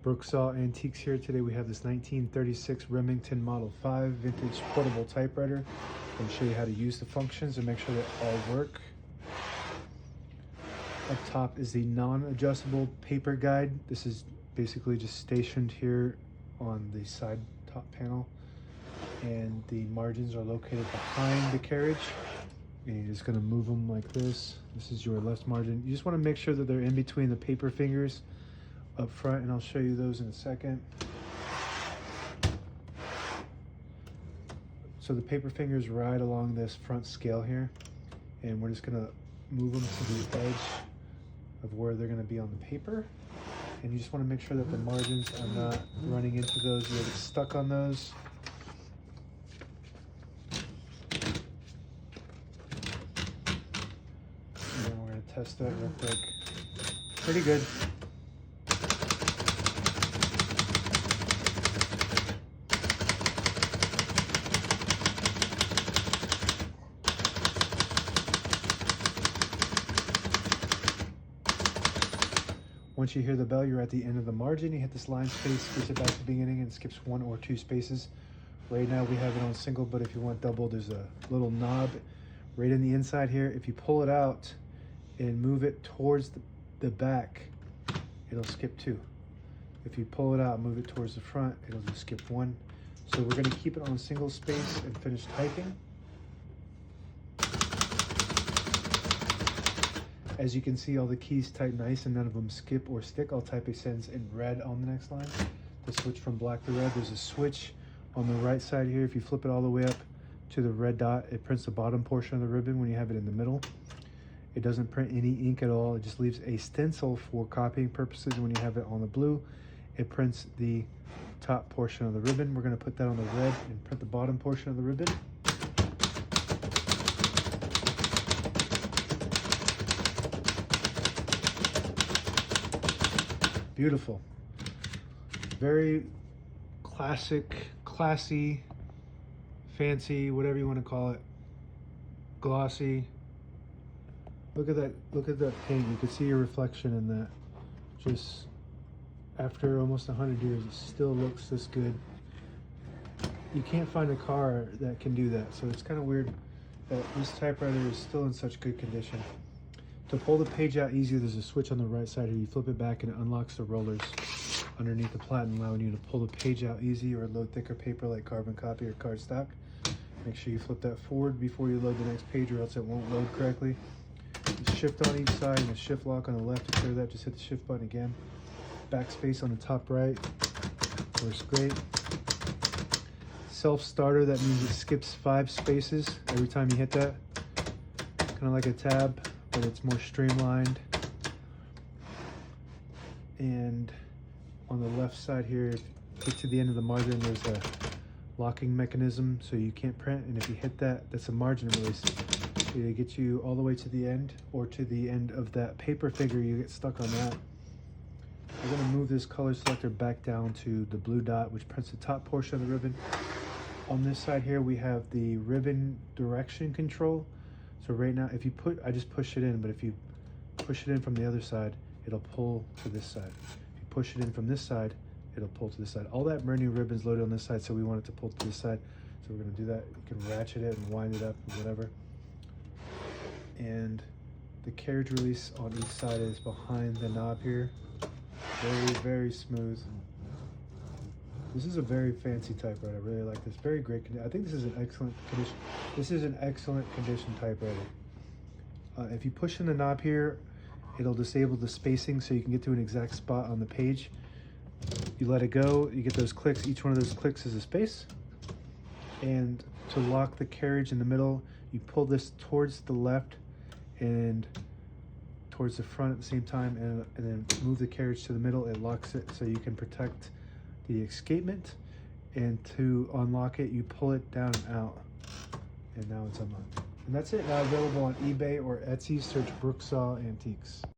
Brooksaw Antiques here. Today we have this 1936 Remington Model 5 vintage portable typewriter. I'm going to show you how to use the functions and make sure they all work. Up top is the non-adjustable paper guide. This is basically just stationed here on the side top panel, and the margins are located behind the carriage. And you're just going to move them like this. This is your left margin. You just want to make sure that they're in between the paper fingers up front, and I'll show you those in a second. So the paper fingers ride along this front scale here, and we're just going to move them to the edge of where they're going to be on the paper. And you just want to make sure that the margins are not running into those. You'll get stuck on those. And then we're going to test that real quick. Pretty good. Once you hear the bell, you're at the end of the margin. You hit this line space, switch it back to the beginning, and skips 1 or 2 spaces. Right now we have it on single, but if you want double, there's a little knob right in the inside here. If you pull it out and move it towards the back, it'll skip 2. If you pull it out and move it towards the front, it'll just skip 1. So we're going to keep it on single space and finish typing. As you can see, all the keys type nice and none of them skip or stick. I'll type a sentence in red on the next line to switch from black to red. There's a switch on the right side here. If you flip it all the way up to the red dot, it prints the bottom portion of the ribbon when you have it in the middle. It doesn't print any ink at all. It just leaves a stencil for copying purposes. When you have it on the blue, it prints the top portion of the ribbon. We're going to put that on the red and print the bottom portion of the ribbon. Beautiful. Very classic, classy, fancy, whatever you want to call it. Glossy. Look at that paint. You can see your reflection in that. Just after almost 100 years, it still looks this good. You can't find a car that can do that, so it's kind of weird that this typewriter is still in such good condition. To pull the page out easier, there's a switch on the right side here. You flip it back and it unlocks the rollers underneath the platen, allowing you to pull the page out easy or load thicker paper like carbon copy or cardstock. Make sure you flip that forward before you load the next page, or else it won't load correctly. The shift on each side and the shift lock on the left. To clear that, just hit the shift button again. Backspace on the top right works great. Self-starter, that means it skips 5 spaces every time you hit that. Kind of like a tab, but it's more streamlined. And on the left side here, if you get to the end of the margin, there's a locking mechanism so you can't print, and if you hit that, that's a margin release. So it gets you all the way to the end, or to the end of that paper figure. You get stuck on that. I'm going to move this color selector back down to the blue dot, which prints the top portion of the ribbon. On this side here, we have the ribbon direction control. So right now, I just push it in, but if you push it in from the other side, it'll pull to this side. If you push it in from this side, it'll pull to this side. All that brand new ribbon's loaded on this side, so we want it to pull to this side. So we're gonna do that. You can ratchet it and wind it up and whatever. And the carriage release on each side is behind the knob here. Very, very smooth. This is a very fancy typewriter. I really like this. Very great condition. I think this is an excellent condition. This is an excellent condition typewriter. If you push in the knob here, it'll disable the spacing so you can get to an exact spot on the page. You let it go, you get those clicks. Each one of those clicks is a space. And to lock the carriage in the middle, you pull this towards the left and towards the front at the same time, and then move the carriage to the middle. It locks it so you can protect the escapement, and to unlock it, you pull it down and out, and now it's unlocked. And that's it. Now available on eBay or Etsy. Search Brooksaw Antiques.